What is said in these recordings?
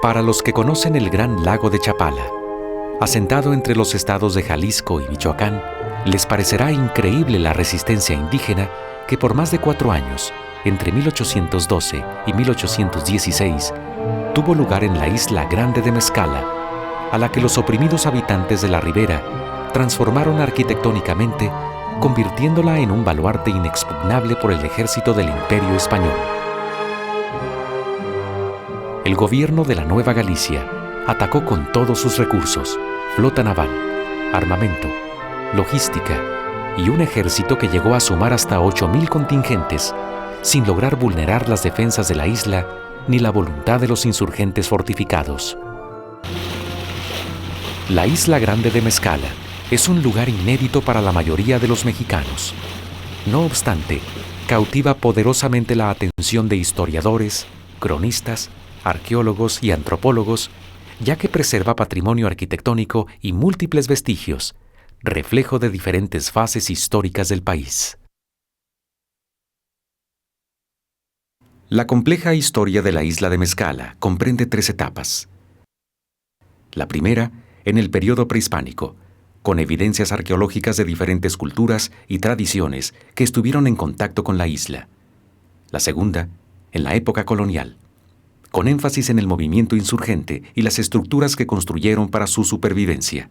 Para los que conocen el gran lago de Chapala, asentado entre los estados de Jalisco y Michoacán, les parecerá increíble la resistencia indígena que por más de 4 años, entre 1812 y 1816, tuvo lugar en la isla Grande de Mezcala, a la que los oprimidos habitantes de la ribera transformaron arquitectónicamente, convirtiéndola en un baluarte inexpugnable por el ejército del Imperio Español. El gobierno de la Nueva Galicia atacó con todos sus recursos, flota naval, armamento, logística y un ejército que llegó a sumar hasta 8,000 contingentes, sin lograr vulnerar las defensas de la isla ni la voluntad de los insurgentes fortificados. La Isla Grande de Mezcala es un lugar inédito para la mayoría de los mexicanos. No obstante, cautiva poderosamente la atención de historiadores, cronistas, arqueólogos y antropólogos, ya que preserva patrimonio arquitectónico y múltiples vestigios, reflejo de diferentes fases históricas del país. La compleja historia de la isla de Mezcala comprende 3 etapas. La primera, en el periodo prehispánico, con evidencias arqueológicas de diferentes culturas y tradiciones que estuvieron en contacto con la isla. La segunda, en la época colonial, con énfasis en el movimiento insurgente y las estructuras que construyeron para su supervivencia.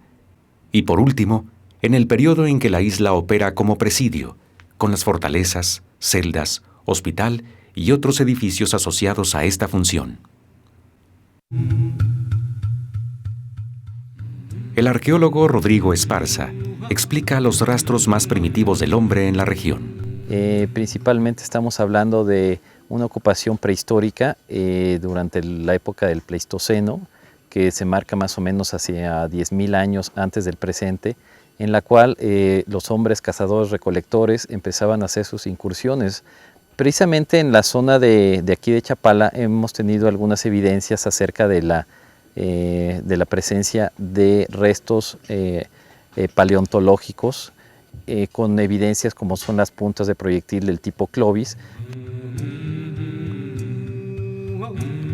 Y por último, en el periodo en que la isla opera como presidio, con las fortalezas, celdas, hospital y otros edificios asociados a esta función. El arqueólogo Rodrigo Esparza explica los rastros más primitivos del hombre en la región. Principalmente estamos hablando de una ocupación prehistórica durante la época del Pleistoceno, que se marca más o menos hacia 10,000 años antes del presente, en la cual los hombres cazadores recolectores empezaban a hacer sus incursiones. Precisamente en la zona de aquí de Chapala hemos tenido algunas evidencias acerca de la presencia de restos paleontológicos con evidencias como son las puntas de proyectil del tipo Clovis.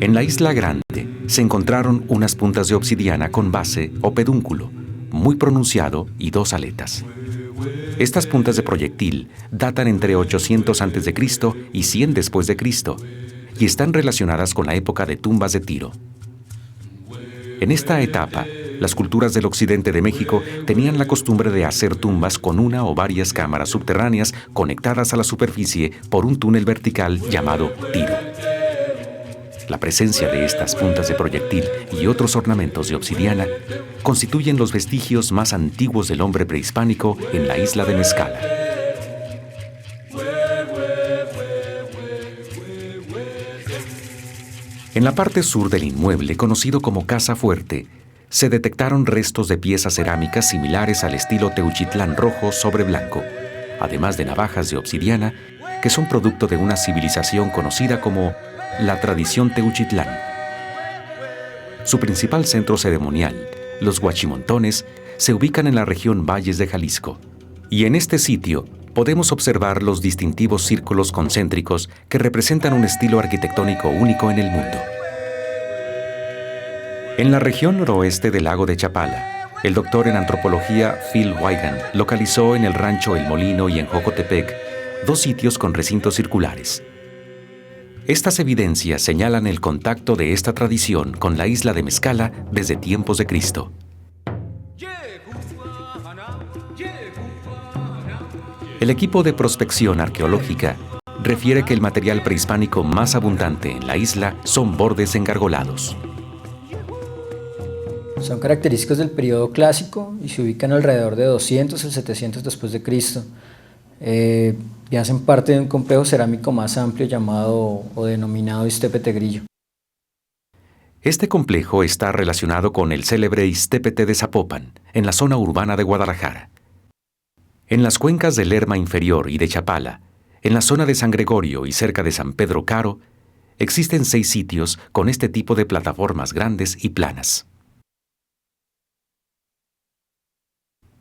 En la Isla Grande se encontraron unas puntas de obsidiana con base o pedúnculo, muy pronunciado y 2 aletas. Estas puntas de proyectil datan entre 800 a.C. y 100 después de Cristo y están relacionadas con la época de tumbas de Tiro. En esta etapa, las culturas del occidente de México tenían la costumbre de hacer tumbas con una o varias cámaras subterráneas conectadas a la superficie por un túnel vertical llamado tiro. La presencia de estas puntas de proyectil y otros ornamentos de obsidiana constituyen los vestigios más antiguos del hombre prehispánico en la isla de Mezcala. En la parte sur del inmueble, conocido como Casa Fuerte, se detectaron restos de piezas cerámicas similares al estilo Teuchitlán rojo sobre blanco, además de navajas de obsidiana que son producto de una civilización conocida como la tradición Teuchitlán. Su principal centro ceremonial, los Huachimontones, se ubican en la región Valles de Jalisco, y en este sitio podemos observar los distintivos círculos concéntricos que representan un estilo arquitectónico único en el mundo. En la región noroeste del lago de Chapala, el doctor en antropología Phil Weigand localizó en el rancho El Molino y en Jocotepec 2 sitios con recintos circulares. Estas evidencias señalan el contacto de esta tradición con la isla de Mezcala desde tiempos de Cristo. El equipo de prospección arqueológica refiere que el material prehispánico más abundante en la isla son bordes engargolados. Son característicos del periodo clásico y se ubican alrededor de 200 al 700 después de Cristo. Y hacen parte de un complejo cerámico más amplio llamado o denominado Iztépete Grillo. Este complejo está relacionado con el célebre Iztépete de Zapopan, en la zona urbana de Guadalajara. En las cuencas del Lerma inferior y de Chapala, en la zona de San Gregorio y cerca de San Pedro Caro, existen 6 sitios con este tipo de plataformas grandes y planas.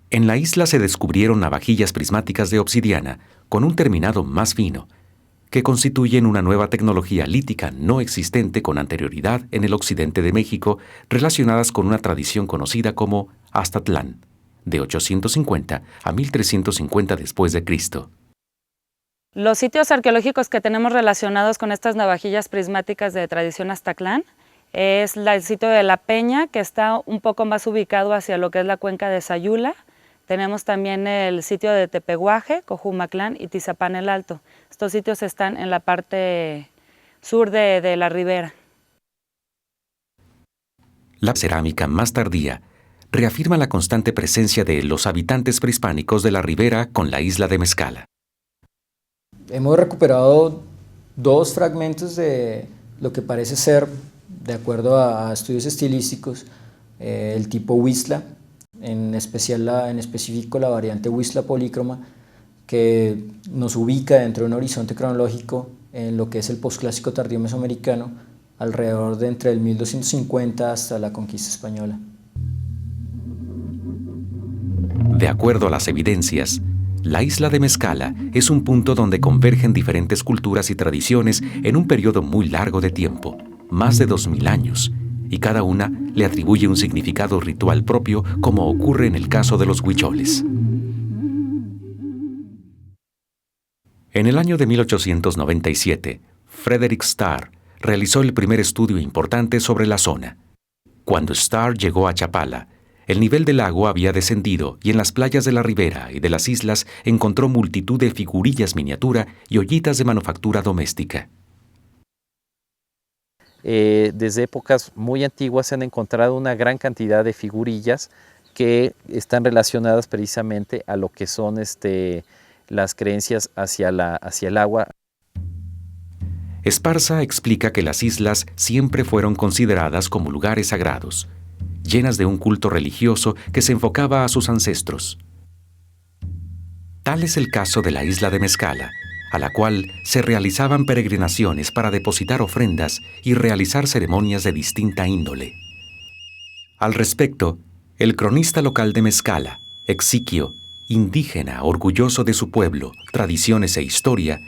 En la isla se descubrieron navajillas prismáticas de obsidiana con un terminado más fino, que constituyen una nueva tecnología lítica no existente con anterioridad en el occidente de México, relacionadas con una tradición conocida como Aztatlán, de 850 a 1350 después de Cristo. Los sitios arqueológicos que tenemos relacionados con estas navajillas prismáticas de tradición Aztatlán es el sitio de La Peña, que está un poco más ubicado hacia lo que es la cuenca de Sayula. Tenemos también el sitio de Tepehuaje, Cojumaclán y Tizapán el Alto. Estos sitios están en la parte sur de la ribera. La cerámica más tardía reafirma la constante presencia de los habitantes prehispánicos de la ribera con la isla de Mezcala. Hemos recuperado dos fragmentos de lo que parece ser, de acuerdo a estudios estilísticos, el tipo Huizla, en específico la variante Huizla polícroma, que nos ubica dentro de un horizonte cronológico en lo que es el posclásico tardío mesoamericano, alrededor de entre el 1250 hasta la conquista española. De acuerdo a las evidencias, la isla de Mezcala es un punto donde convergen diferentes culturas y tradiciones en un periodo muy largo de tiempo, más de 2000 años, y cada una le atribuye un significado ritual propio, como ocurre en el caso de los huicholes. En el año de 1897, Frederick Starr realizó el primer estudio importante sobre la zona. Cuando Starr llegó a Chapala, el nivel del lago había descendido y en las playas de la ribera y de las islas encontró multitud de figurillas miniatura y ollitas de manufactura doméstica. Desde épocas muy antiguas se han encontrado una gran cantidad de figurillas que están relacionadas precisamente a lo que son las creencias hacia el agua. Esparza explica que las islas siempre fueron consideradas como lugares sagrados, llenas de un culto religioso que se enfocaba a sus ancestros. Tal es el caso de la isla de Mezcala, a la cual se realizaban peregrinaciones para depositar ofrendas y realizar ceremonias de distinta índole. Al respecto, el cronista local de Mezcala, Exiquio, indígena orgulloso de su pueblo, tradiciones e historia,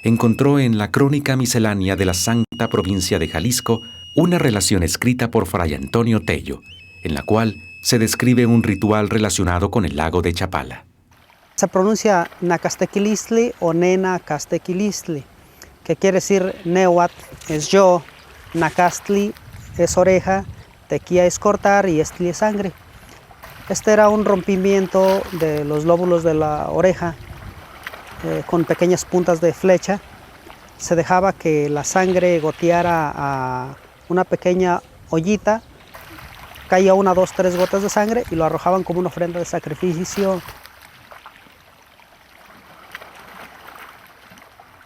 encontró en la Crónica Miscelánea de la Santa Provincia de Jalisco una relación escrita por Fray Antonio Tello, en la cual se describe un ritual relacionado con el lago de Chapala. Se pronuncia Nacastequilistli o Nenacastequilistli, que quiere decir Nehuatl es yo, Nacastli es oreja, Tequía es cortar y Estli es sangre. Este era un rompimiento de los lóbulos de la oreja con pequeñas puntas de flecha. Se dejaba que la sangre goteara a una pequeña ollita, caía 1, 2, 3 gotas de sangre y lo arrojaban como una ofrenda de sacrificio.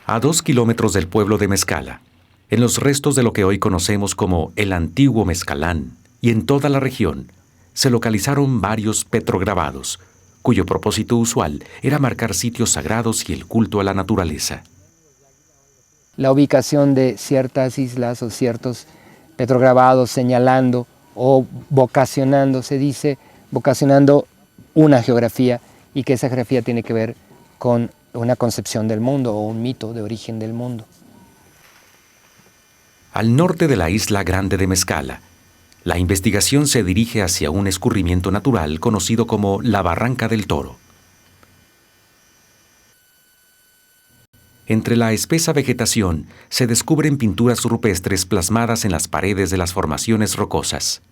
A 2 kilómetros del pueblo de Mezcala, en los restos de lo que hoy conocemos como el antiguo Mezcalán, y en toda la región, se localizaron varios petrograbados, cuyo propósito usual era marcar sitios sagrados y el culto a la naturaleza. La ubicación de ciertas islas o ciertos petrograbados señalando o vocacionando, se dice, vocacionando una geografía, y que esa geografía tiene que ver con una concepción del mundo o un mito de origen del mundo. Al norte de la isla grande de Mezcala, la investigación se dirige hacia un escurrimiento natural conocido como la Barranca del Toro. Entre la espesa vegetación se descubren pinturas rupestres plasmadas en las paredes de las formaciones rocosas.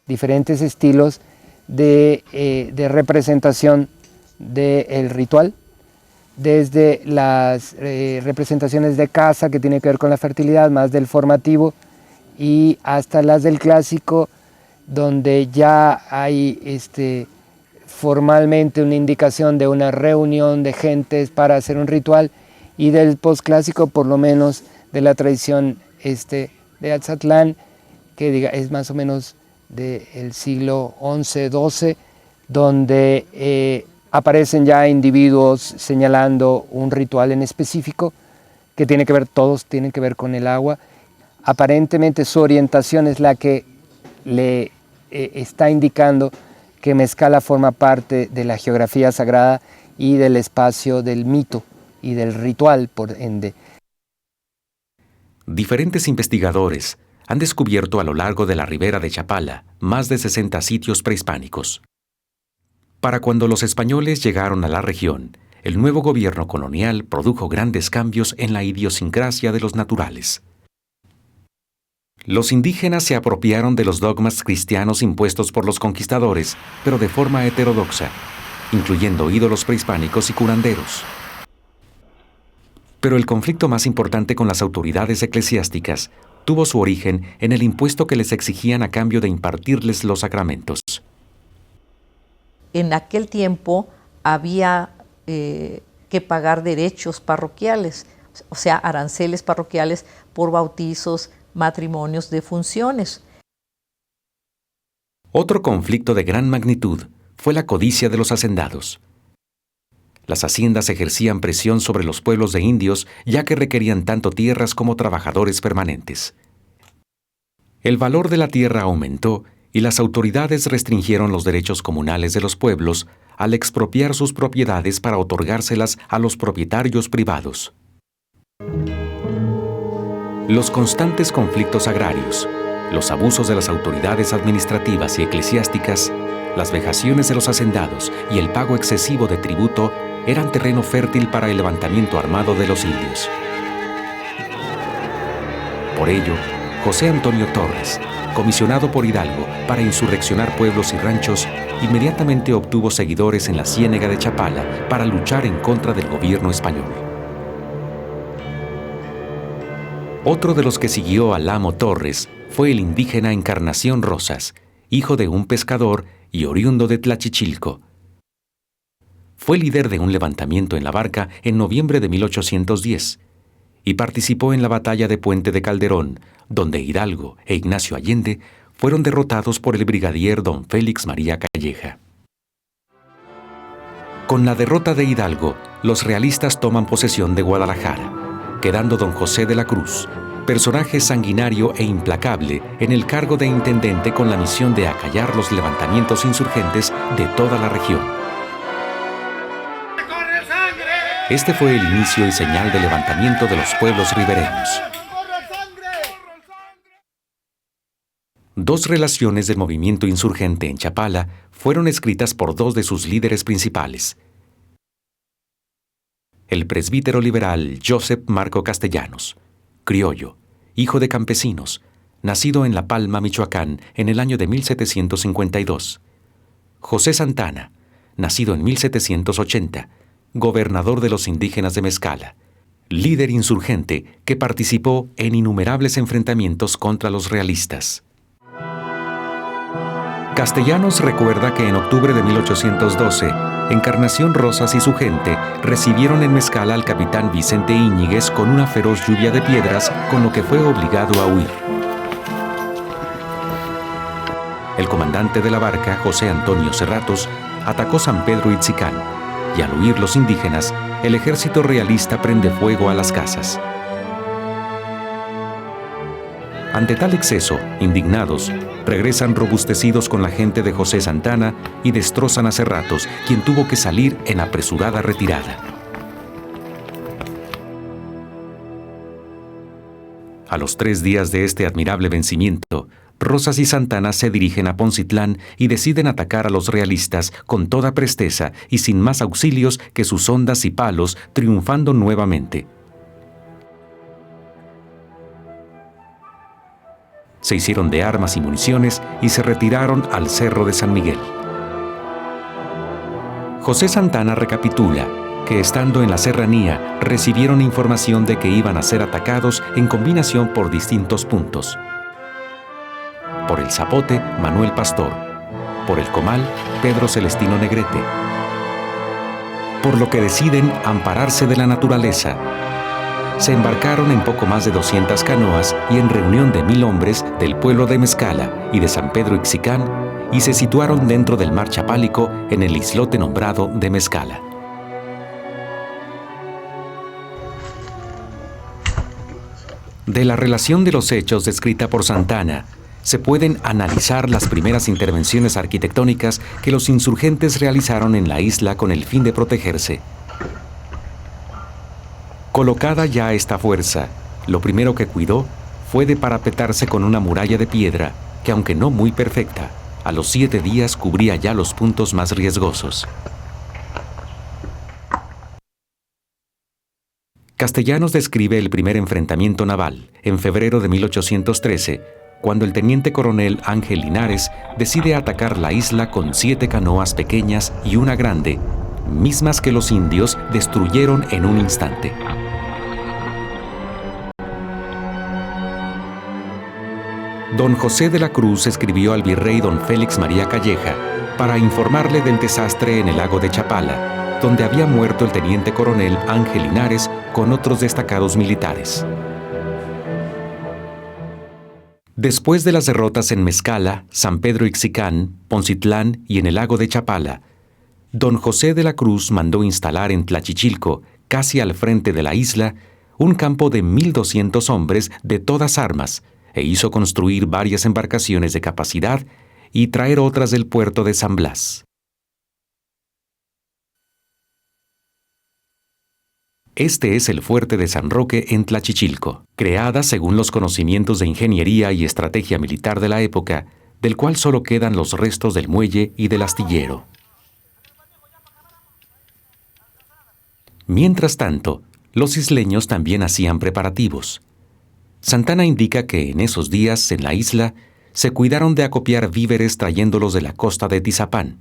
Diferentes estilos de representación del ritual, desde las representaciones de caza, que tiene que ver con la fertilidad, más del formativo, y hasta las del clásico, donde ya hay formalmente una indicación de una reunión de gentes para hacer un ritual, y del posclásico, por lo menos de la tradición de Aztatlán, que es más o menos del siglo XI, XII, donde aparecen ya individuos señalando un ritual en específico que tiene que ver, todos tienen que ver con el agua. Aparentemente su orientación es la que le está indicando que Mezcala forma parte de la geografía sagrada y del espacio del mito y del ritual, por ende. Diferentes investigadores han descubierto a lo largo de la ribera de Chapala más de 60 sitios prehispánicos. Para cuando los españoles llegaron a la región, el nuevo gobierno colonial produjo grandes cambios en la idiosincrasia de los naturales. Los indígenas se apropiaron de los dogmas cristianos impuestos por los conquistadores, pero de forma heterodoxa, incluyendo ídolos prehispánicos y curanderos. Pero el conflicto más importante con las autoridades eclesiásticas tuvo su origen en el impuesto que les exigían a cambio de impartirles los sacramentos. En aquel tiempo había que pagar derechos parroquiales, o sea, aranceles parroquiales por bautizos, matrimonios, defunciones. Otro conflicto de gran magnitud fue la codicia de los hacendados. Las haciendas ejercían presión sobre los pueblos de indios, ya que requerían tanto tierras como trabajadores permanentes. El valor de la tierra aumentó y las autoridades restringieron los derechos comunales de los pueblos al expropiar sus propiedades para otorgárselas a los propietarios privados. Los constantes conflictos agrarios, los abusos de las autoridades administrativas y eclesiásticas, las vejaciones de los hacendados y el pago excesivo de tributo eran terreno fértil para el levantamiento armado de los indios. Por ello, José Antonio Torres, comisionado por Hidalgo para insurreccionar pueblos y ranchos, inmediatamente obtuvo seguidores en la Ciénega de Chapala para luchar en contra del gobierno español. Otro de los que siguió al amo Torres fue el indígena Encarnación Rosas, hijo de un pescador y oriundo de Tlachichilco. Fue líder de un levantamiento en la Barca en noviembre de 1810 y participó en la batalla de Puente de Calderón, donde Hidalgo e Ignacio Allende fueron derrotados por el brigadier don Félix María Calleja. Con la derrota de Hidalgo, los realistas toman posesión de Guadalajara, quedando don José de la Cruz, personaje sanguinario e implacable, en el cargo de intendente con la misión de acallar los levantamientos insurgentes de toda la región. Este fue el inicio y señal de levantamiento de los pueblos ribereños. Dos relaciones del movimiento insurgente en Chapala fueron escritas por dos de sus líderes principales. El presbítero liberal Joseph Marco Castellanos, criollo, hijo de campesinos, nacido en La Palma, Michoacán, en el año de 1752. José Santana, nacido en 1780, gobernador de los indígenas de Mezcala, líder insurgente que participó en innumerables enfrentamientos contra los realistas. Castellanos recuerda que en octubre de 1812, Encarnación Rosas y su gente recibieron en Mezcala al capitán Vicente Íñiguez con una feroz lluvia de piedras, con lo que fue obligado a huir. El comandante de la Barca, José Antonio Cerratos, atacó San Pedro Itzicán, y al huir los indígenas, el ejército realista prende fuego a las casas. Ante tal exceso, indignados, regresan robustecidos con la gente de José Santana y destrozan a Cerratos, quien tuvo que salir en apresurada retirada. A los 3 días de este admirable vencimiento, Rosas y Santana se dirigen a Poncitlán y deciden atacar a los realistas con toda presteza y sin más auxilios que sus hondas y palos, triunfando nuevamente. Se hicieron de armas y municiones y se retiraron al Cerro de San Miguel. José Santana recapitula que estando en la serranía recibieron información de que iban a ser atacados en combinación por distintos puntos. Por el Zapote, Manuel Pastor. Por el Comal, Pedro Celestino Negrete. Por lo que deciden ampararse de la naturaleza. Se embarcaron en poco más de 200 canoas y en reunión de 1000 hombres del pueblo de Mezcala y de San Pedro Itzicán y se situaron dentro del mar Chapálico en el islote nombrado de Mezcala. De la relación de los hechos descrita por Santana, se pueden analizar las primeras intervenciones arquitectónicas que los insurgentes realizaron en la isla con el fin de protegerse. Colocada ya esta fuerza, lo primero que cuidó fue de parapetarse con una muralla de piedra que, aunque no muy perfecta, a los 7 días cubría ya los puntos más riesgosos. Castellanos describe el primer enfrentamiento naval, en febrero de 1813, cuando el teniente coronel Ángel Linares decide atacar la isla con 7 canoas pequeñas y una grande, mismas que los indios destruyeron en un instante. Don José de la Cruz escribió al virrey don Félix María Calleja para informarle del desastre en el lago de Chapala, donde había muerto el teniente coronel Ángel Linares con otros destacados militares. Después de las derrotas en Mezcala, San Pedro Ixicán, Poncitlán y en el lago de Chapala, don José de la Cruz mandó instalar en Tlachichilco, casi al frente de la isla, un campo de 1,200 hombres de todas armas, e hizo construir varias embarcaciones de capacidad y traer otras del puerto de San Blas. Este es el fuerte de San Roque en Tlachichilco, creada según los conocimientos de ingeniería y estrategia militar de la época, del cual solo quedan los restos del muelle y del astillero. Mientras tanto, los isleños también hacían preparativos. Santana indica que en esos días, en la isla, se cuidaron de acopiar víveres trayéndolos de la costa de Tizapán.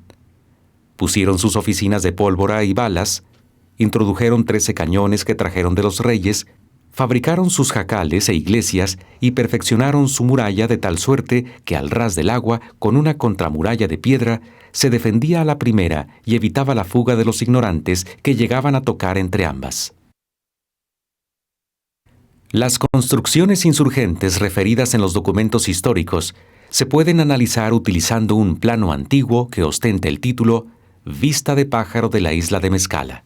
Pusieron sus oficinas de pólvora y balas, introdujeron 13 cañones que trajeron de los reyes, fabricaron sus jacales e iglesias y perfeccionaron su muralla de tal suerte que al ras del agua, con una contramuralla de piedra, se defendía a la primera y evitaba la fuga de los ignorantes que llegaban a tocar entre ambas. Las construcciones insurgentes referidas en los documentos históricos se pueden analizar utilizando un plano antiguo que ostenta el título Vista de pájaro de la isla de Mezcala.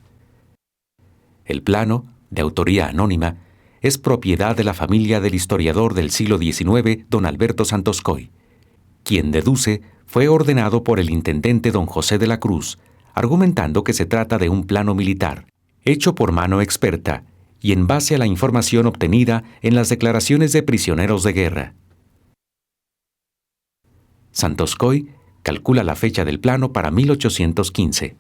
El plano, de autoría anónima, es propiedad de la familia del historiador del siglo XIX, don Alberto Santoscoy, quien deduce fue ordenado por el intendente don José de la Cruz, argumentando que se trata de un plano militar, hecho por mano experta, y en base a la información obtenida en las declaraciones de prisioneros de guerra. Santoscoy calcula la fecha del plano para 1815.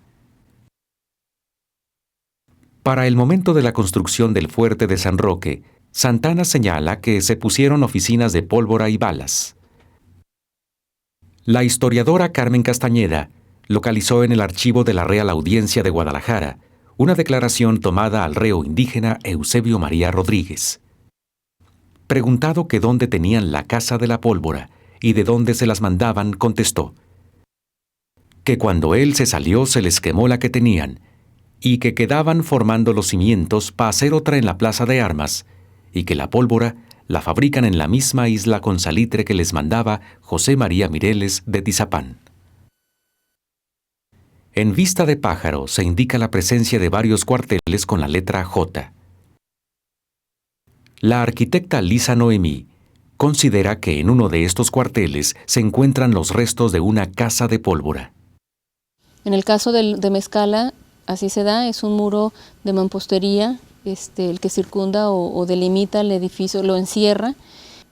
Para el momento de la construcción del fuerte de San Roque, Santana señala que se pusieron oficinas de pólvora y balas. La historiadora Carmen Castañeda localizó en el archivo de la Real Audiencia de Guadalajara una declaración tomada al reo indígena Eusebio María Rodríguez. Preguntado que dónde tenían la casa de la pólvora y de dónde se las mandaban, contestó que cuando él se salió se les quemó la que tenían y que quedaban formando los cimientos para hacer otra en la plaza de armas y que la pólvora la fabrican en la misma isla con salitre que les mandaba José María Mireles de Tizapán. En Vista de pájaro se indica la presencia de varios cuarteles con la letra J. La arquitecta Lisa Noemí considera que en uno de estos cuarteles se encuentran los restos de una casa de pólvora. En el caso de Mezcala, así se da, es un muro de mampostería, el que circunda o delimita el edificio, lo encierra.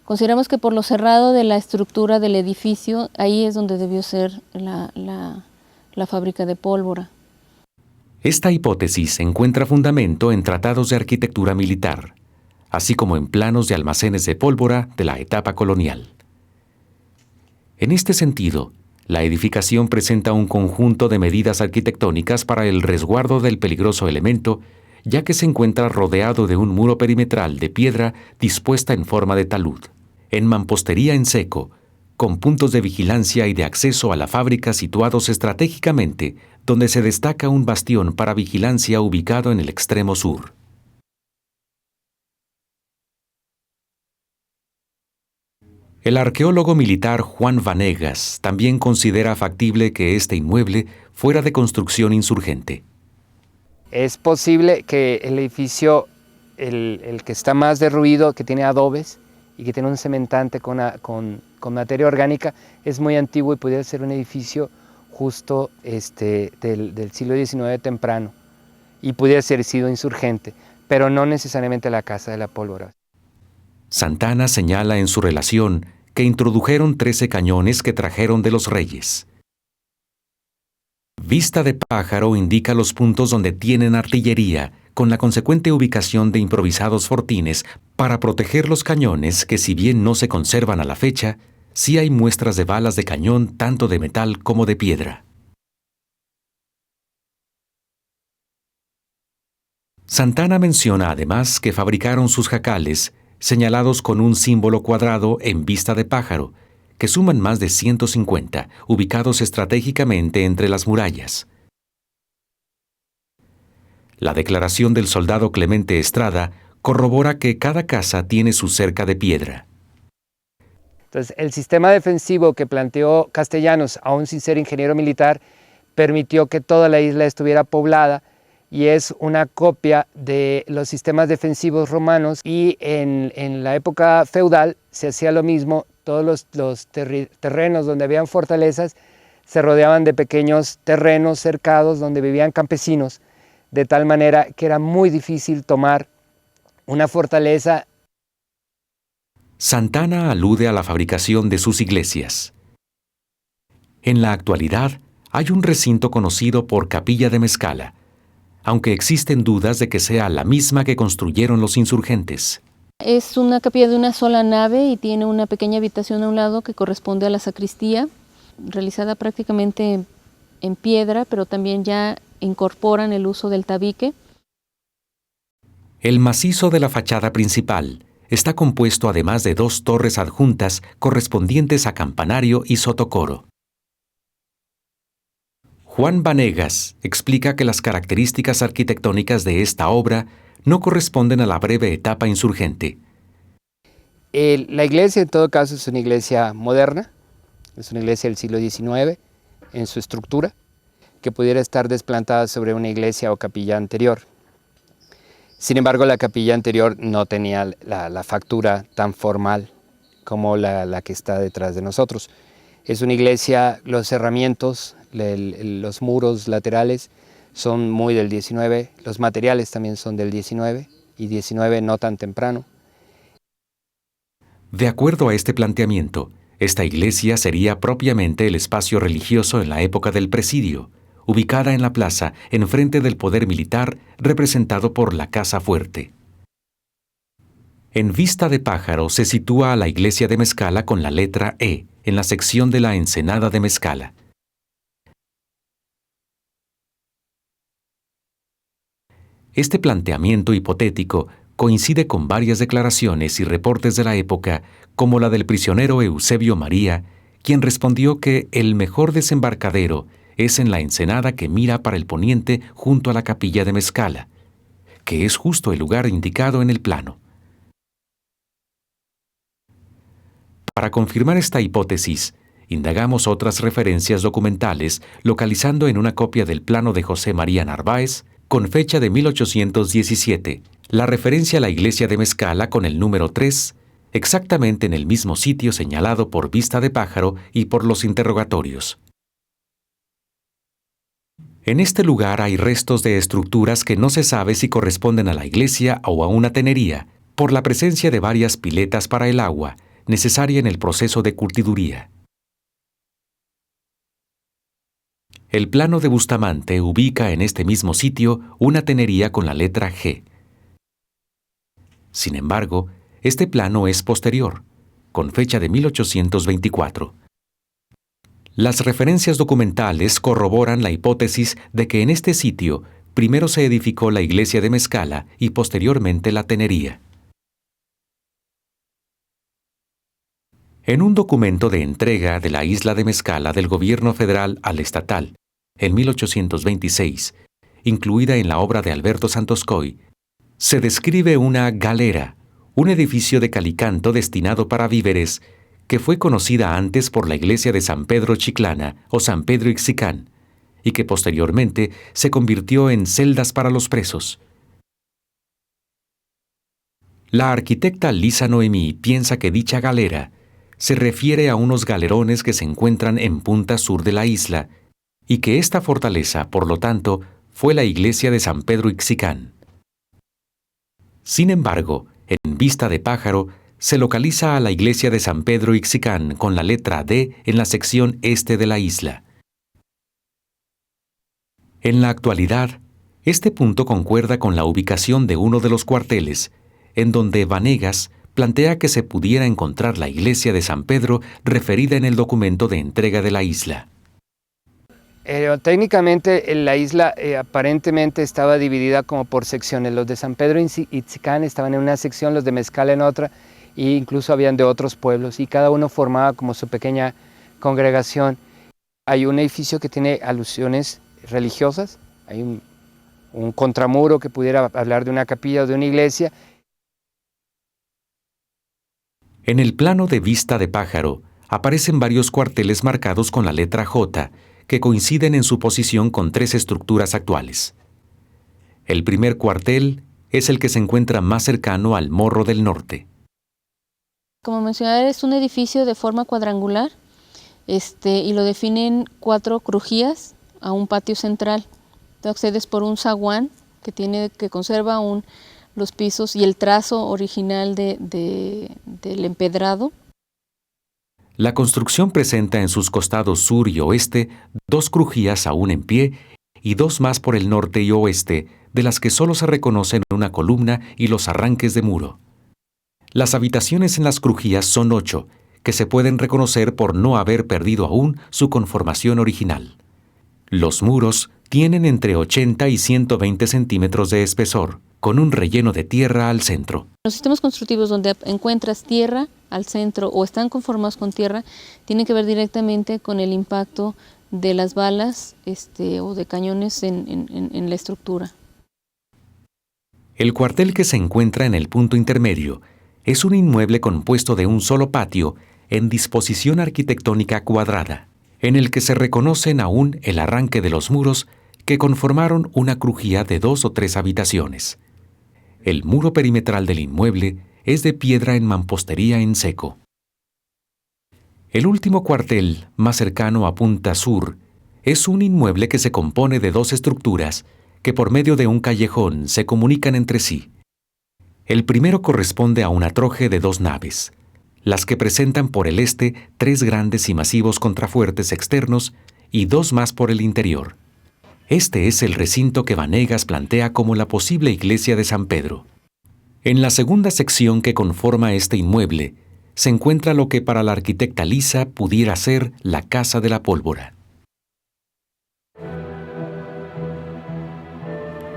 Consideramos que por lo cerrado de la estructura del edificio, ahí es donde debió ser la fábrica de pólvora. Esta hipótesis encuentra fundamento en tratados de arquitectura militar, así como en planos de almacenes de pólvora de la etapa colonial. En este sentido, la edificación presenta un conjunto de medidas arquitectónicas para el resguardo del peligroso elemento, ya que se encuentra rodeado de un muro perimetral de piedra dispuesta en forma de talud, en mampostería en seco, con puntos de vigilancia y de acceso a la fábrica situados estratégicamente, donde se destaca un bastión para vigilancia ubicado en el extremo sur. El arqueólogo militar Juan Vanegas también considera factible que este inmueble fuera de construcción insurgente. Es posible que el edificio, el que está más derruido, que tiene adobes y que tiene un cementante con materia orgánica, es muy antiguo y pudiera ser un edificio justo del siglo XIX temprano y pudiera ser sido insurgente. pero no necesariamente la Casa de la Pólvora. Santana señala en su relación que introdujeron 13 cañones que trajeron de los reyes. Vista de pájaro indica los puntos donde tienen artillería, con la consecuente ubicación de improvisados fortines para proteger los cañones que, si bien no se conservan a la fecha, sí hay muestras de balas de cañón tanto de metal como de piedra. Santana menciona además que fabricaron sus jacales, señalados con un símbolo cuadrado en vista de pájaro, que suman más de 150, ubicados estratégicamente entre las murallas. La declaración del soldado Clemente Estrada corrobora que cada casa tiene su cerca de piedra. Entonces, el sistema defensivo que planteó Castellanos, aún sin ser ingeniero militar, permitió que toda la isla estuviera poblada y es una copia de los sistemas defensivos romanos, y en la época feudal se hacía lo mismo. Todos los terrenos donde habían fortalezas se rodeaban de pequeños terrenos cercados donde vivían campesinos, de tal manera que era muy difícil tomar una fortaleza. Santana alude a la fabricación de sus iglesias. En la actualidad, hay un recinto conocido por Capilla de Mezcala, aunque existen dudas de que sea la misma que construyeron los insurgentes. Es una capilla de una sola nave y tiene una pequeña habitación a un lado que corresponde a la sacristía, realizada prácticamente en piedra, pero también ya incorporan el uso del tabique. El macizo de la fachada principal está compuesto además de 2 torres adjuntas correspondientes a campanario y sotocoro. Juan Vanegas explica que las características arquitectónicas de esta obra no corresponden a la breve etapa insurgente. La iglesia, en todo caso, es una iglesia moderna, es una iglesia del siglo XIX en su estructura, que pudiera estar desplantada sobre una iglesia o capilla anterior. Sin embargo, la capilla anterior no tenía la factura tan formal como la que está detrás de nosotros. Es una iglesia, los cerramientos, los muros laterales son muy del 19, los materiales también son del 19, y 19 no tan temprano. De acuerdo a este planteamiento, esta iglesia sería propiamente el espacio religioso en la época del presidio, ubicada en la plaza, enfrente del poder militar representado por la Casa Fuerte. En vista de pájaro se sitúa a la iglesia de Mezcala con la letra E, en la sección de la ensenada de Mezcala. Este planteamiento hipotético coincide con varias declaraciones y reportes de la época, como la del prisionero Eusebio María, quien respondió que el mejor desembarcadero es en la ensenada que mira para el poniente junto a la capilla de Mezcala, que es justo el lugar indicado en el plano. Para confirmar esta hipótesis, indagamos otras referencias documentales localizando en una copia del plano de José María Narváez, con fecha de 1817, la referencia a la iglesia de Mezcala con el número 3, exactamente en el mismo sitio señalado por Vista de Pájaro y por los interrogatorios. En este lugar hay restos de estructuras que no se sabe si corresponden a la iglesia o a una tenería, por la presencia de varias piletas para el agua, necesaria en el proceso de curtiduría. El plano de Bustamante ubica en este mismo sitio una tenería con la letra G. Sin embargo, este plano es posterior, con fecha de 1824. Las referencias documentales corroboran la hipótesis de que en este sitio primero se edificó la iglesia de Mezcala y posteriormente la tenería. En un documento de entrega de la isla de Mezcala del gobierno federal al estatal, en 1826, incluida en la obra de Alberto Santoscoy, se describe una galera, un edificio de calicanto destinado para víveres, que fue conocida antes por la iglesia de San Pedro Chiclana o San Pedro Ixicán, y que posteriormente se convirtió en celdas para los presos. La arquitecta Lisa Noemí piensa que dicha galera se refiere a unos galerones que se encuentran en punta sur de la isla, y que esta fortaleza, por lo tanto, fue la iglesia de San Pedro Ixicán. Sin embargo, en Vista de Pájaro, se localiza a la iglesia de San Pedro Ixicán con la letra D en la sección este de la isla. En la actualidad, este punto concuerda con la ubicación de uno de los cuarteles, en donde Vanegas plantea que se pudiera encontrar la iglesia de San Pedro referida en el documento de entrega de la isla. Técnicamente la isla aparentemente estaba dividida como por secciones. Los de San Pedro Ixicán estaban en una sección, los de Mezcala en otra, e incluso habían de otros pueblos, y cada uno formaba como su pequeña congregación. Hay un edificio que tiene alusiones religiosas, hay un contramuro que pudiera hablar de una capilla o de una iglesia. En el plano de Vista de Pájaro aparecen varios cuarteles marcados con la letra J, que coinciden en su posición con tres estructuras actuales. El primer cuartel es el que se encuentra más cercano al Morro del Norte. Como mencioné, es un edificio de forma cuadrangular y lo definen 4 crujías a un patio central. Tú accedes por un zaguán que conserva los pisos y el trazo original del empedrado. La construcción presenta en sus costados sur y oeste 2 crujías aún en pie y 2 más por el norte y oeste, de las que solo se reconocen una columna y los arranques de muro. Las habitaciones en las crujías son 8, que se pueden reconocer por no haber perdido aún su conformación original. Los muros tienen entre 80 y 120 centímetros de espesor, con un relleno de tierra al centro. Los sistemas constructivos donde encuentras tierra al centro o están conformados con tierra tienen que ver directamente con el impacto de las balas o de cañones en la estructura. El cuartel que se encuentra en el punto intermedio es un inmueble compuesto de un solo patio en disposición arquitectónica cuadrada, en el que se reconocen aún el arranque de los muros que conformaron una crujía de 2 o 3 habitaciones. El muro perimetral del inmueble es de piedra en mampostería en seco. El último cuartel, más cercano a Punta Sur, es un inmueble que se compone de 2 estructuras que por medio de un callejón se comunican entre sí. El primero corresponde a una troje de 2 naves, las que presentan por el este 3 grandes y masivos contrafuertes externos y 2 más por el interior. Este es el recinto que Vanegas plantea como la posible iglesia de San Pedro. En la segunda sección que conforma este inmueble, se encuentra lo que para la arquitecta Lisa pudiera ser la Casa de la Pólvora.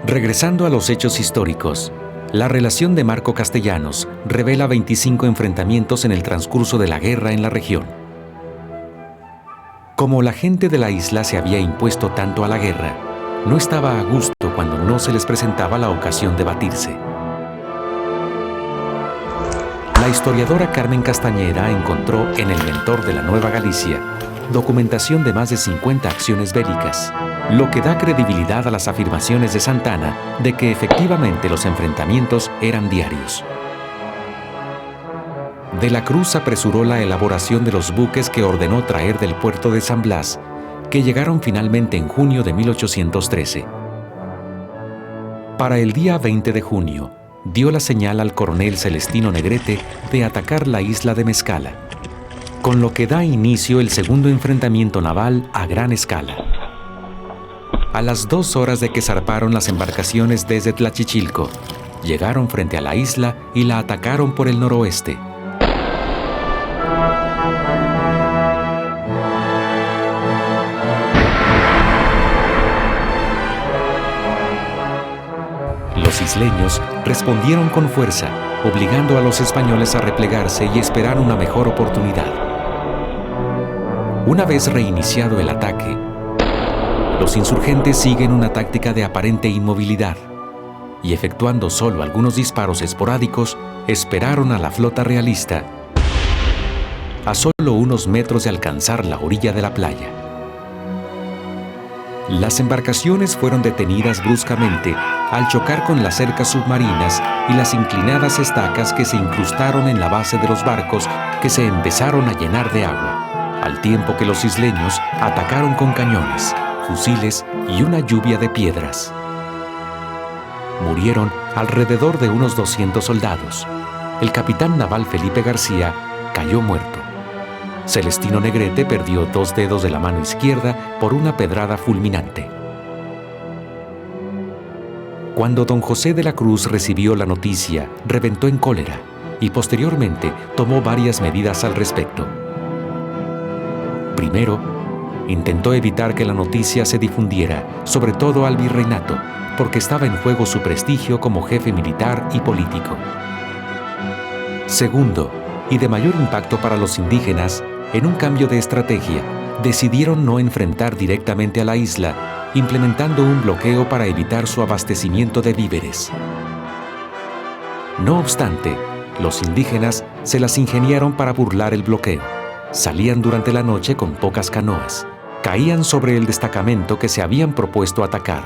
Regresando a los hechos históricos, la relación de Marco Castellanos revela 25 enfrentamientos en el transcurso de la guerra en la región. Como la gente de la isla se había impuesto tanto a la guerra, no estaba a gusto cuando no se les presentaba la ocasión de batirse. La historiadora Carmen Castañeda encontró en el Mentor de la Nueva Galicia documentación de más de 50 acciones bélicas, lo que da credibilidad a las afirmaciones de Santana de que efectivamente los enfrentamientos eran diarios. De la Cruz apresuró la elaboración de los buques que ordenó traer del puerto de San Blas, que llegaron finalmente en junio de 1813. Para el día 20 de junio, dio la señal al coronel Celestino Negrete de atacar la isla de Mezcala, con lo que da inicio el segundo enfrentamiento naval a gran escala. A las 2 horas de que zarparon las embarcaciones desde Tlachichilco, llegaron frente a la isla y la atacaron por el noroeste. Los isleños respondieron con fuerza, obligando a los españoles a replegarse y esperar una mejor oportunidad. Una vez reiniciado el ataque, los insurgentes siguen una táctica de aparente inmovilidad y, efectuando solo algunos disparos esporádicos, esperaron a la flota realista a solo unos metros de alcanzar la orilla de la playa. Las embarcaciones fueron detenidas bruscamente al chocar con las cercas submarinas y las inclinadas estacas que se incrustaron en la base de los barcos que se empezaron a llenar de agua, al tiempo que los isleños atacaron con cañones, fusiles y una lluvia de piedras. murieron alrededor de unos 200 soldados. El capitán naval Felipe García cayó muerto. Celestino Negrete perdió 2 dedos de la mano izquierda por una pedrada fulminante. Cuando don José de la Cruz recibió la noticia, reventó en cólera y posteriormente tomó varias medidas al respecto. Primero, intentó evitar que la noticia se difundiera, sobre todo al virreinato, porque estaba en juego su prestigio como jefe militar y político. Segundo, y de mayor impacto para los indígenas, en un cambio de estrategia, decidieron no enfrentar directamente a la isla, implementando un bloqueo para evitar su abastecimiento de víveres. No obstante, los indígenas se las ingeniaron para burlar el bloqueo. Salían durante la noche con pocas canoas. Caían sobre el destacamento que se habían propuesto atacar.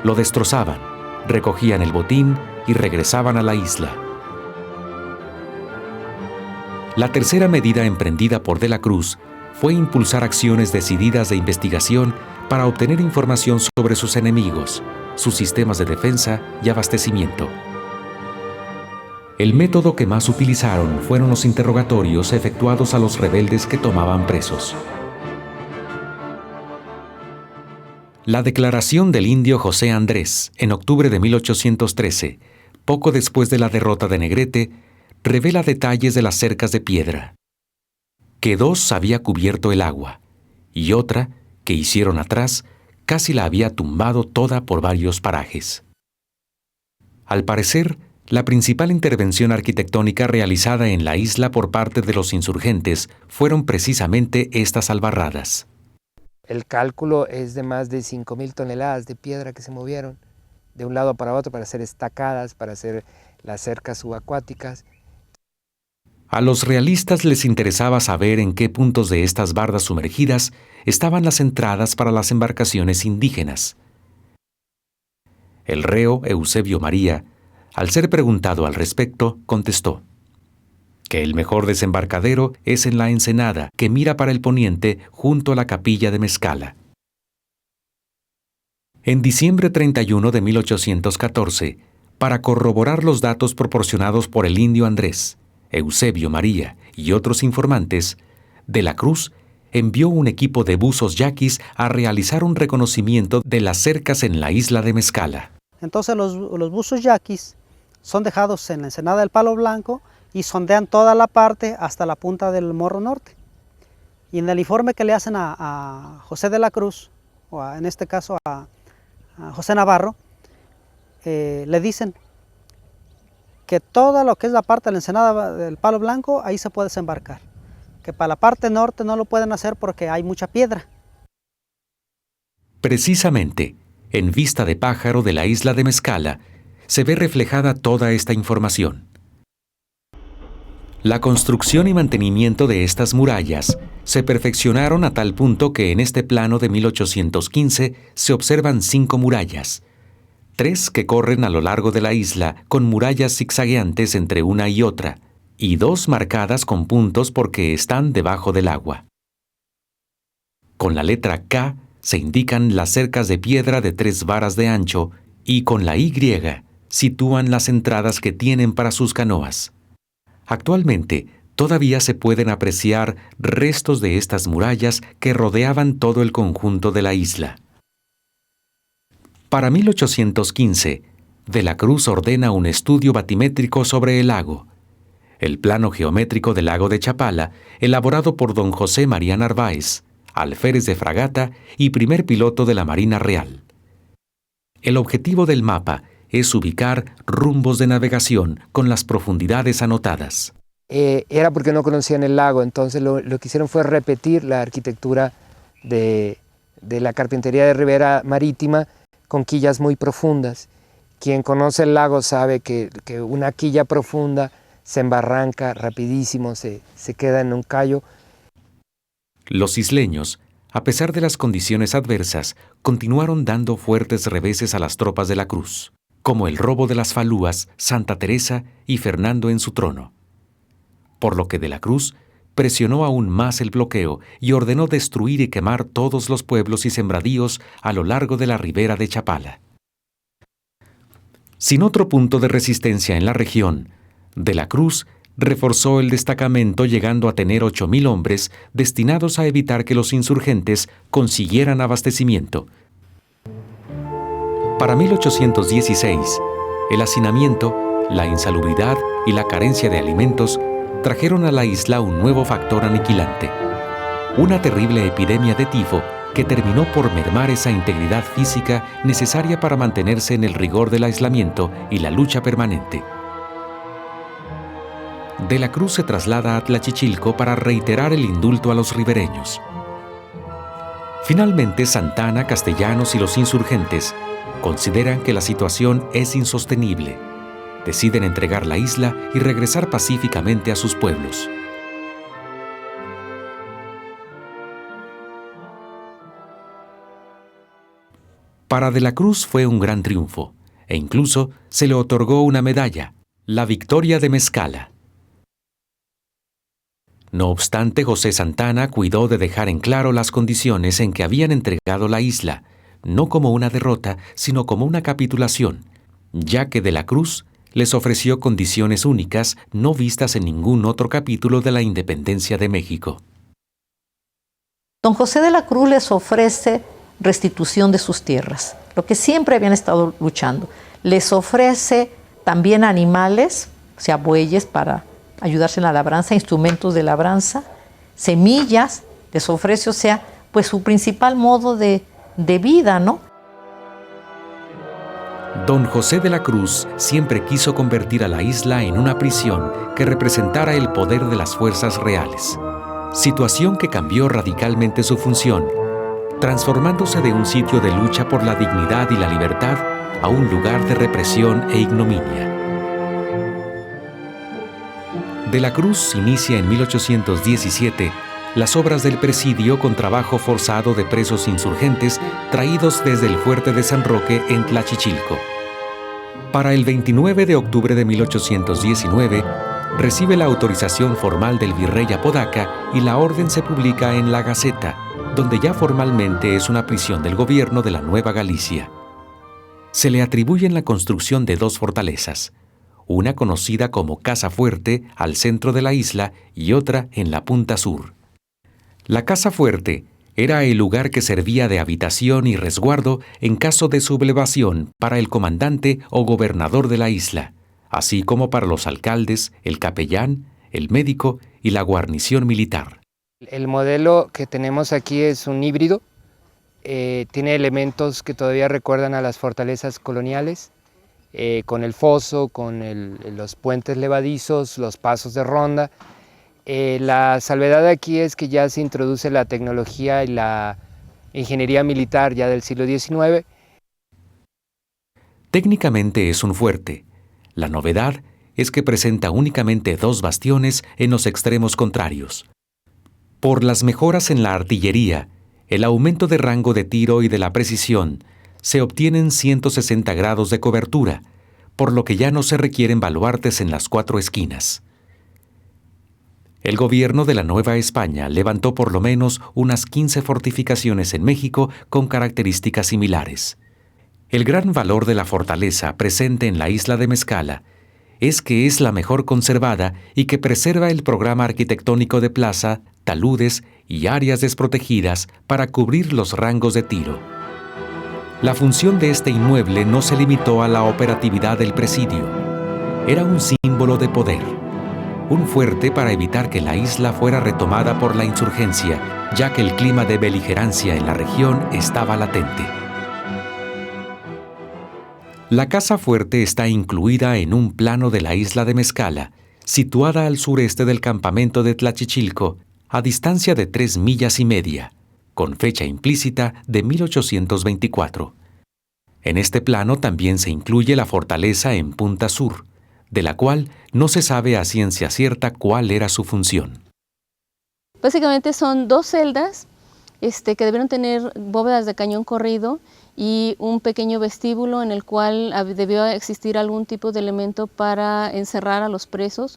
Lo destrozaban, recogían el botín y regresaban a la isla. La tercera medida emprendida por De la Cruz fue impulsar acciones decididas de investigación para obtener información sobre sus enemigos, sus sistemas de defensa y abastecimiento. El método que más utilizaron fueron los interrogatorios efectuados a los rebeldes que tomaban presos. La declaración del indio José Andrés, en octubre de 1813, poco después de la derrota de Negrete, revela detalles de las cercas de piedra. Que 2 había cubierto el agua, y otra, que hicieron atrás, casi la había tumbado toda por varios parajes. Al parecer, la principal intervención arquitectónica realizada en la isla por parte de los insurgentes fueron precisamente estas albarradas. El cálculo es de más de 5.000 toneladas de piedra que se movieron de un lado para otro para hacer estacadas, para hacer las cercas subacuáticas. A los realistas les interesaba saber en qué puntos de estas bardas sumergidas estaban las entradas para las embarcaciones indígenas. El reo Eusebio María, al ser preguntado al respecto, contestó que el mejor desembarcadero es en la ensenada que mira para el poniente junto a la capilla de Mezcala. En diciembre 31 de 1814, para corroborar los datos proporcionados por el indio Andrés, Eusebio María y otros informantes, De la Cruz envió un equipo de buzos yaquis a realizar un reconocimiento de las cercas en la isla de Mezcala. Entonces los buzos yaquis son dejados en la ensenada del Palo Blanco y sondean toda la parte hasta la punta del Morro Norte. Y en el informe que le hacen a José de la Cruz, en este caso a José Navarro, le dicen que todo lo que es la parte de la ensenada del Palo Blanco, ahí se puede desembarcar. Que para la parte norte no lo pueden hacer porque hay mucha piedra. Precisamente, en Vista de Pájaro de la isla de Mezcala, se ve reflejada toda esta información. La construcción y mantenimiento de estas murallas se perfeccionaron a tal punto que en este plano de 1815 se observan 5 murallas, 3 que corren a lo largo de la isla con murallas zigzagueantes entre una y otra, y 2 marcadas con puntos porque están debajo del agua. Con la letra K se indican las cercas de piedra de 3 varas de ancho y con la Y sitúan las entradas que tienen para sus canoas. Actualmente, todavía se pueden apreciar restos de estas murallas que rodeaban todo el conjunto de la isla. Para 1815, De la Cruz ordena un estudio batimétrico sobre el lago. El plano geométrico del lago de Chapala, elaborado por don José María Narváez, alférez de fragata y primer piloto de la Marina Real. El objetivo del mapa es ubicar rumbos de navegación con las profundidades anotadas. Era porque no conocían el lago, entonces lo que hicieron fue repetir la arquitectura de la carpintería de ribera marítima con quillas muy profundas. Quien conoce el lago sabe que una quilla profunda se embarranca rapidísimo, se queda en un callo. Los isleños, a pesar de las condiciones adversas, continuaron dando fuertes reveses a las tropas de la Cruz, como el robo de las falúas Santa Teresa y Fernando en su trono. Por lo que De la Cruz presionó aún más el bloqueo y ordenó destruir y quemar todos los pueblos y sembradíos a lo largo de la ribera de Chapala. Sin otro punto de resistencia en la región, De la Cruz reforzó el destacamento llegando a tener 8.000 hombres destinados a evitar que los insurgentes consiguieran abastecimiento. Para 1816, el hacinamiento, la insalubridad y la carencia de alimentos trajeron a la isla un nuevo factor aniquilante, una terrible epidemia de tifo que terminó por mermar esa integridad física necesaria para mantenerse en el rigor del aislamiento y la lucha permanente. De la Cruz se traslada a Tlachichilco para reiterar el indulto a los ribereños. Finalmente, Santana, Castellanos y los insurgentes consideran que la situación es insostenible. Deciden entregar la isla y regresar pacíficamente a sus pueblos. Para De la Cruz fue un gran triunfo, e incluso se le otorgó una medalla, la Victoria de Mezcala. No obstante, José Santana cuidó de dejar en claro las condiciones en que habían entregado la isla, no como una derrota, sino como una capitulación, ya que De la Cruz les ofreció condiciones únicas no vistas en ningún otro capítulo de la independencia de México. Don José de la Cruz les ofrece restitución de sus tierras, lo que siempre habían estado luchando. Les ofrece también animales, o sea, bueyes para ayudarse en la labranza, instrumentos de labranza, semillas, les ofrece, o sea, pues su principal modo de vida, ¿no? Don José de la Cruz siempre quiso convertir a la isla en una prisión que representara el poder de las fuerzas reales, situación que cambió radicalmente su función, transformándose de un sitio de lucha por la dignidad y la libertad a un lugar de represión e ignominia. De la Cruz inicia en 1817 las obras del presidio con trabajo forzado de presos insurgentes traídos desde el fuerte de San Roque en Tlachichilco. Para el 29 de octubre de 1819, recibe la autorización formal del virrey Apodaca y la orden se publica en La Gaceta, donde ya formalmente es una prisión del gobierno de la Nueva Galicia. Se le atribuyen la construcción de 2 fortalezas, una conocida como Casa Fuerte al centro de la isla y otra en la punta sur. La Casa Fuerte era el lugar que servía de habitación y resguardo en caso de sublevación para el comandante o gobernador de la isla, así como para los alcaldes, el capellán, el médico y la guarnición militar. El modelo que tenemos aquí es un híbrido, tiene elementos que todavía recuerdan a las fortalezas coloniales, con el foso, con los puentes levadizos, los pasos de ronda. La salvedad aquí es que ya se introduce la tecnología y la ingeniería militar ya del siglo XIX. Técnicamente es un fuerte. La novedad es que presenta únicamente 2 bastiones en los extremos contrarios. Por las mejoras en la artillería, el aumento de rango de tiro y de la precisión, se obtienen 160 grados de cobertura, por lo que ya no se requieren baluartes en las 4 esquinas. El gobierno de la Nueva España levantó por lo menos unas 15 fortificaciones en México con características similares. El gran valor de la fortaleza presente en la isla de Mezcala es que es la mejor conservada y que preserva el programa arquitectónico de plaza, taludes y áreas desprotegidas para cubrir los rangos de tiro. La función de este inmueble no se limitó a la operatividad del presidio. Era un símbolo de poder, un fuerte para evitar que la isla fuera retomada por la insurgencia, ya que el clima de beligerancia en la región estaba latente. La Casa Fuerte está incluida en un plano de la isla de Mezcala, situada al sureste del campamento de Tlachichilco, a distancia de 3 millas y media, con fecha implícita de 1824. En este plano también se incluye la fortaleza en Punta Sur, de la cual no se sabe a ciencia cierta cuál era su función. Básicamente son 2 celdas que debieron tener bóvedas de cañón corrido y un pequeño vestíbulo en el cual debió existir algún tipo de elemento para encerrar a los presos.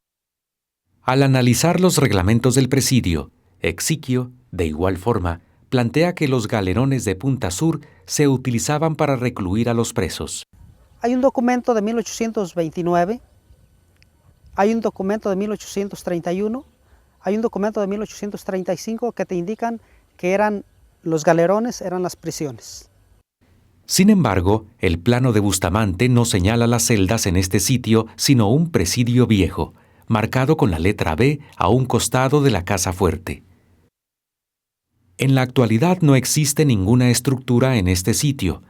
Al analizar los reglamentos del presidio, Exiquio, de igual forma, plantea que los galerones de Punta Sur se utilizaban para recluir a los presos. Hay un documento de 1829, hay un documento de 1831, hay un documento de 1835 que te indican que eran los galerones, eran las prisiones. Sin embargo, el plano de Bustamante no señala las celdas en este sitio, sino un presidio viejo, marcado con la letra B a un costado de la casa fuerte. En la actualidad no existe ninguna estructura en este sitio,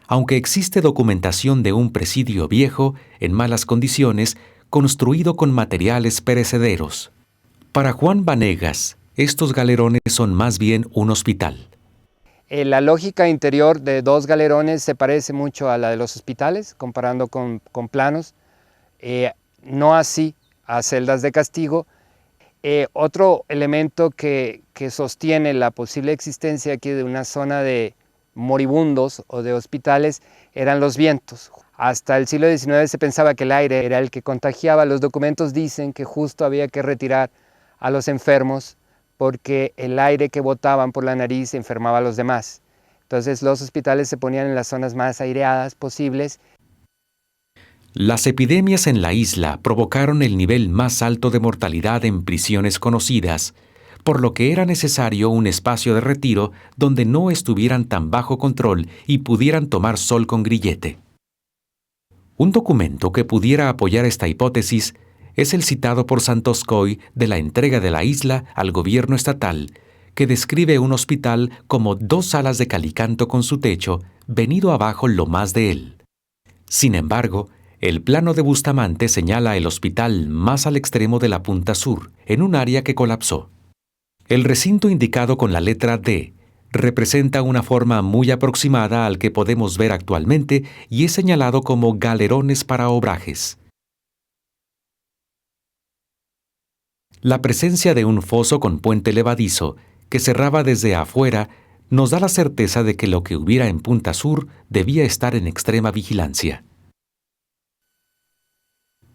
aunque existe documentación de un presidio viejo, en malas condiciones, construido con materiales perecederos. Para Juan Vanegas, estos galerones son más bien un hospital. La lógica interior de dos galerones se parece mucho a la de los hospitales, comparando con planos, no así a celdas de castigo. Otro elemento que sostiene la posible existencia aquí de una zona de moribundos o de hospitales eran los vientos. Hasta el siglo XIX se pensaba que el aire era el que contagiaba. Los documentos dicen que justo había que retirar a los enfermos porque el aire que botaban por la nariz enfermaba a los demás. Entonces los hospitales se ponían en las zonas más aireadas posibles. Las epidemias en la isla provocaron el nivel más alto de mortalidad en prisiones conocidas, por lo que era necesario un espacio de retiro donde no estuvieran tan bajo control y pudieran tomar sol con grillete. Un documento que pudiera apoyar esta hipótesis es el citado por Santoscoy de la entrega de la isla al gobierno estatal, que describe un hospital como 2 salas de calicanto con su techo, venido abajo lo más de él. Sin embargo, el plano de Bustamante señala el hospital más al extremo de la punta sur, en un área que colapsó. El recinto indicado con la letra D representa una forma muy aproximada al que podemos ver actualmente y es señalado como galerones para obrajes. La presencia de un foso con puente levadizo que cerraba desde afuera nos da la certeza de que lo que hubiera en Punta Sur debía estar en extrema vigilancia.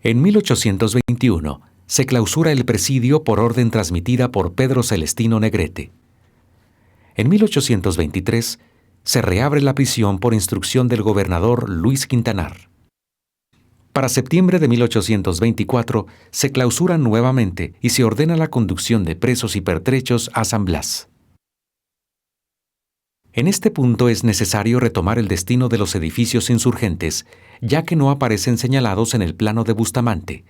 En 1821 se clausura el presidio por orden transmitida por Pedro Celestino Negrete. En 1823 se reabre la prisión por instrucción del gobernador Luis Quintanar. Para septiembre de 1824 se clausura nuevamente y se ordena la conducción de presos y pertrechos a San Blas. En este punto es necesario retomar el destino de los edificios insurgentes, ya que no aparecen señalados en el plano de Bustamante,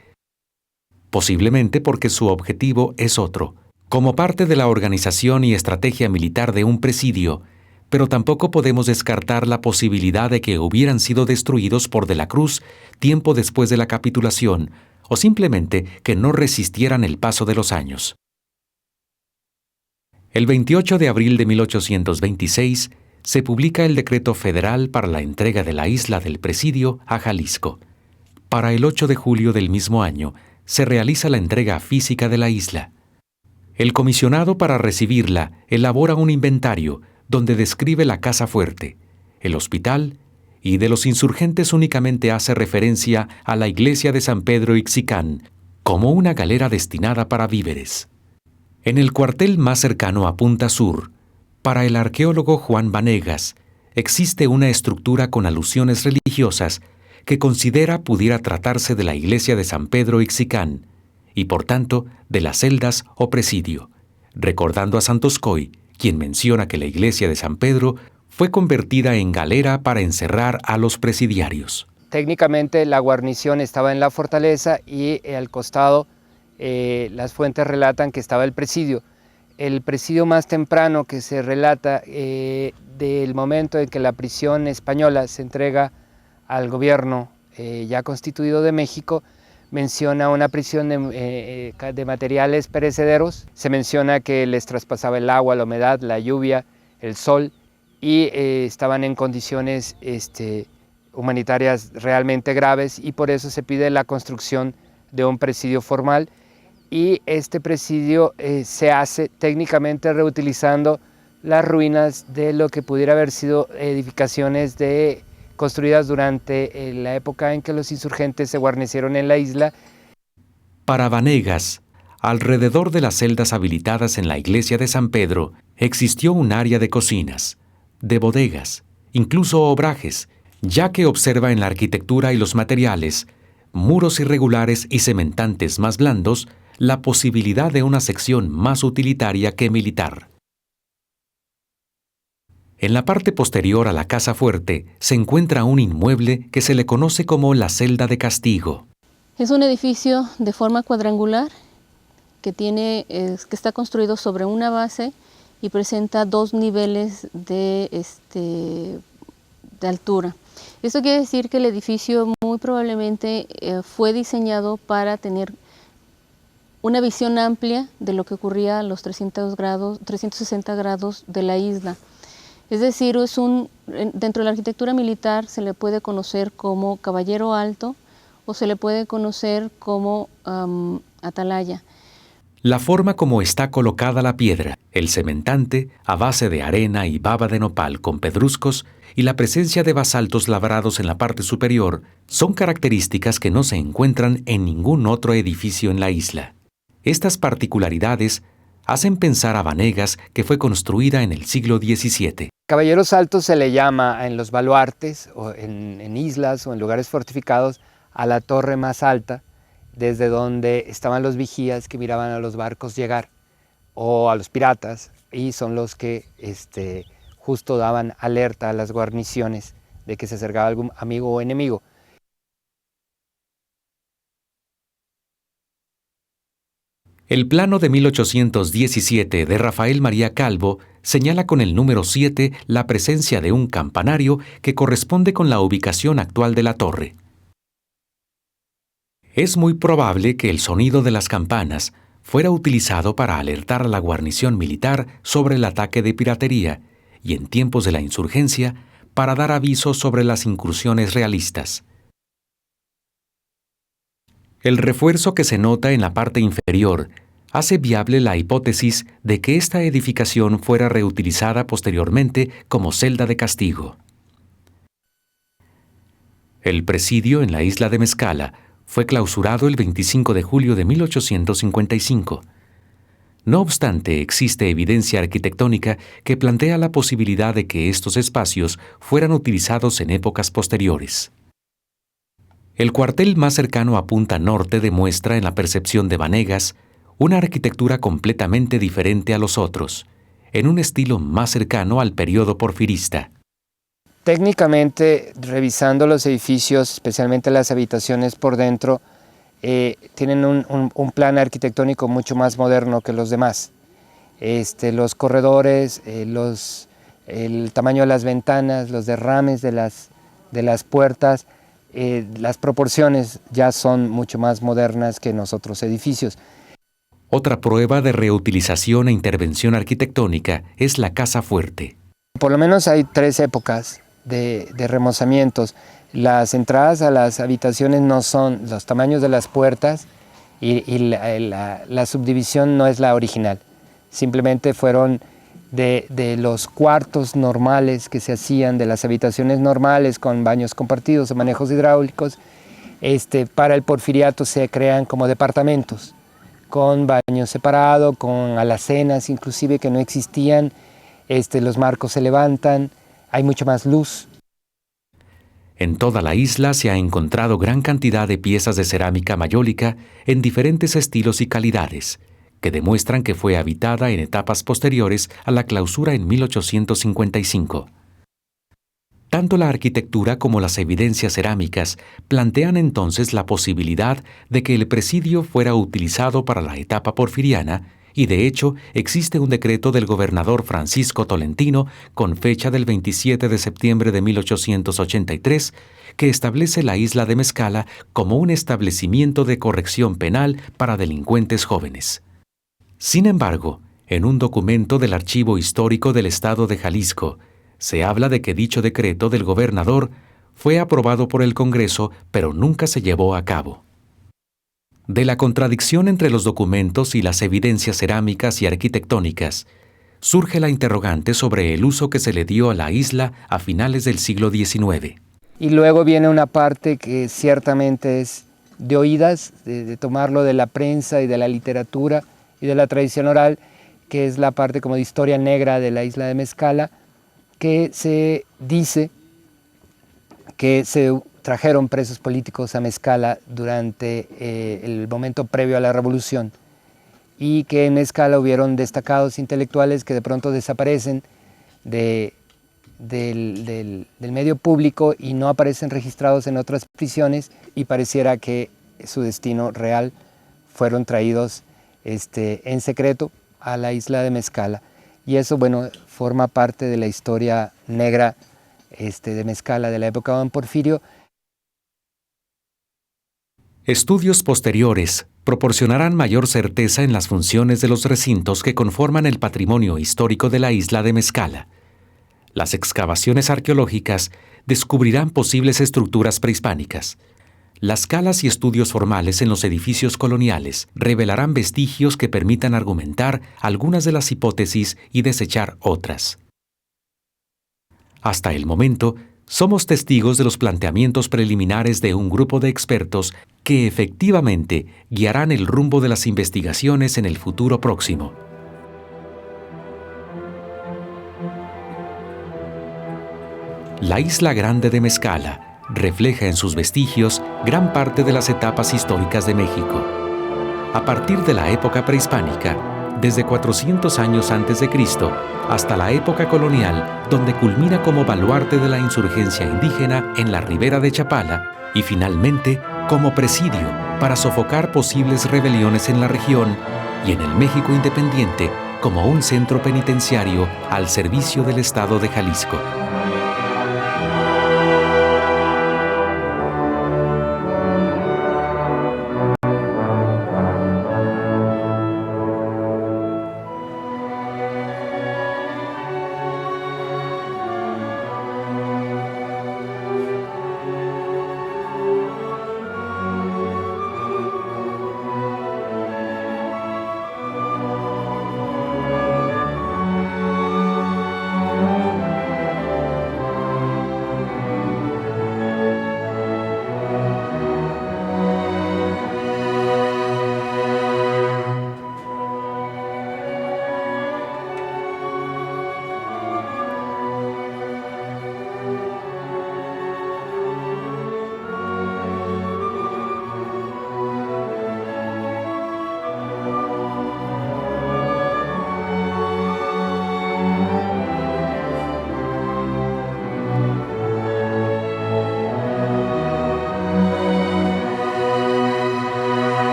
posiblemente porque su objetivo es otro, como parte de la organización y estrategia militar de un presidio, pero tampoco podemos descartar la posibilidad de que hubieran sido destruidos por De la Cruz tiempo después de la capitulación, o simplemente que no resistieran el paso de los años. El 28 de abril de 1826 se publica el decreto federal para la entrega de la isla del presidio a Jalisco. Para el 8 de julio del mismo año se realiza la entrega física de la isla. El comisionado para recibirla elabora un inventario donde describe la casa fuerte, el hospital, y de los insurgentes únicamente hace referencia a la iglesia de San Pedro Ixicán como una galera destinada para víveres. En el cuartel más cercano a Punta Sur, para el arqueólogo Juan Vanegas, existe una estructura con alusiones religiosas que considera pudiera tratarse de la iglesia de San Pedro Ixicán y, por tanto, de las celdas o presidio, recordando a Santoscoy, quien menciona que la iglesia de San Pedro fue convertida en galera para encerrar a los presidiarios. Técnicamente la guarnición estaba en la fortaleza y al costado las fuentes relatan que estaba el presidio. El presidio más temprano que se relata del momento en que la prisión española se entrega al gobierno ya constituido de México, menciona una prisión de materiales perecederos. Se menciona que les traspasaba el agua, la humedad, la lluvia, el sol y estaban en condiciones humanitarias realmente graves y por eso se pide la construcción de un presidio formal y este presidio se hace técnicamente reutilizando las ruinas de lo que pudiera haber sido edificaciones construidas durante la época en que los insurgentes se guarnecieron en la isla. Para Vanegas, alrededor de las celdas habilitadas en la iglesia de San Pedro, existió un área de cocinas, de bodegas, incluso obrajes, ya que observa en la arquitectura y los materiales, muros irregulares y cementantes más blandos, la posibilidad de una sección más utilitaria que militar. En la parte posterior a la casa fuerte se encuentra un inmueble que se le conoce como la celda de castigo. Es un edificio de forma cuadrangular que está construido sobre una base y presenta 2 niveles de altura. Esto quiere decir que el edificio muy probablemente fue diseñado para tener una visión amplia de lo que ocurría a los 360 grados de la isla. Es decir, dentro de la arquitectura militar se le puede conocer como caballero alto o se le puede conocer como atalaya. La forma como está colocada la piedra, el cementante a base de arena y baba de nopal con pedruscos y la presencia de basaltos labrados en la parte superior son características que no se encuentran en ningún otro edificio en la isla. Estas particularidades hacen pensar a Vanegas que fue construida en el siglo XVII. Caballeros altos se le llama en los baluartes, o en islas o en lugares fortificados, a la torre más alta, desde donde estaban los vigías que miraban a los barcos llegar, o a los piratas, y son los que justo daban alerta a las guarniciones de que se acercaba algún amigo o enemigo. El plano de 1817 de Rafael María Calvo señala con el número 7 la presencia de un campanario que corresponde con la ubicación actual de la torre. Es muy probable que el sonido de las campanas fuera utilizado para alertar a la guarnición militar sobre el ataque de piratería y en tiempos de la insurgencia para dar aviso sobre las incursiones realistas. El refuerzo que se nota en la parte inferior hace viable la hipótesis de que esta edificación fuera reutilizada posteriormente como celda de castigo. El presidio en la isla de Mezcala fue clausurado el 25 de julio de 1855. No obstante, existe evidencia arquitectónica que plantea la posibilidad de que estos espacios fueran utilizados en épocas posteriores. El cuartel más cercano a Punta Norte demuestra en la percepción de Vanegas una arquitectura completamente diferente a los otros, en un estilo más cercano al periodo porfirista. Técnicamente, revisando los edificios, especialmente las habitaciones por dentro, tienen un plan arquitectónico mucho más moderno que los demás. Los corredores, el tamaño de las ventanas, los derrames de las puertas, las proporciones ya son mucho más modernas que en los otros edificios. Otra prueba de reutilización e intervención arquitectónica es la casa fuerte. Por lo menos hay 3 épocas de remozamientos. Las entradas a las habitaciones no son los tamaños de las puertas y la subdivisión no es la original. Simplemente fueron de los cuartos normales que se hacían, de las habitaciones normales con baños compartidos o manejos hidráulicos. Para el porfiriato se crean como departamentos, con baño separado, con alacenas inclusive que no existían. Los marcos se levantan, hay mucha más luz. En toda la isla se ha encontrado gran cantidad de piezas de cerámica mayólica en diferentes estilos y calidades, que demuestran que fue habitada en etapas posteriores a la clausura en 1855. Tanto la arquitectura como las evidencias cerámicas plantean entonces la posibilidad de que el presidio fuera utilizado para la etapa porfiriana y de hecho existe un decreto del gobernador Francisco Tolentino con fecha del 27 de septiembre de 1883 que establece la isla de Mezcala como un establecimiento de corrección penal para delincuentes jóvenes. Sin embargo, en un documento del Archivo Histórico del Estado de Jalisco, se habla de que dicho decreto del gobernador fue aprobado por el Congreso, pero nunca se llevó a cabo. De la contradicción entre los documentos y las evidencias cerámicas y arquitectónicas, surge la interrogante sobre el uso que se le dio a la isla a finales del siglo XIX. Y luego viene una parte que ciertamente es de oídas, de tomarlo de la prensa y de la literatura y de la tradición oral, que es la parte como de historia negra de la isla de Mezcala, que se dice que se trajeron presos políticos a Mezcala durante el momento previo a la revolución, y que en Mezcala hubieron destacados intelectuales que de pronto desaparecen del medio público y no aparecen registrados en otras prisiones, y pareciera que su destino real fueron traídos en secreto a la isla de Mezcala. Y eso, bueno, forma parte de la historia negra de Mezcala de la época de Don Porfirio. Estudios posteriores proporcionarán mayor certeza en las funciones de los recintos que conforman el patrimonio histórico de la isla de Mezcala. Las excavaciones arqueológicas descubrirán posibles estructuras prehispánicas. Las calas y estudios formales en los edificios coloniales revelarán vestigios que permitan argumentar algunas de las hipótesis y desechar otras. Hasta el momento, somos testigos de los planteamientos preliminares de un grupo de expertos que efectivamente guiarán el rumbo de las investigaciones en el futuro próximo. La Isla Grande de Mezcala refleja en sus vestigios gran parte de las etapas históricas de México. A partir de la época prehispánica, desde 400 años antes de Cristo, hasta la época colonial, donde culmina como baluarte de la insurgencia indígena en la ribera de Chapala, y finalmente como presidio para sofocar posibles rebeliones en la región, y en el México independiente como un centro penitenciario al servicio del Estado de Jalisco.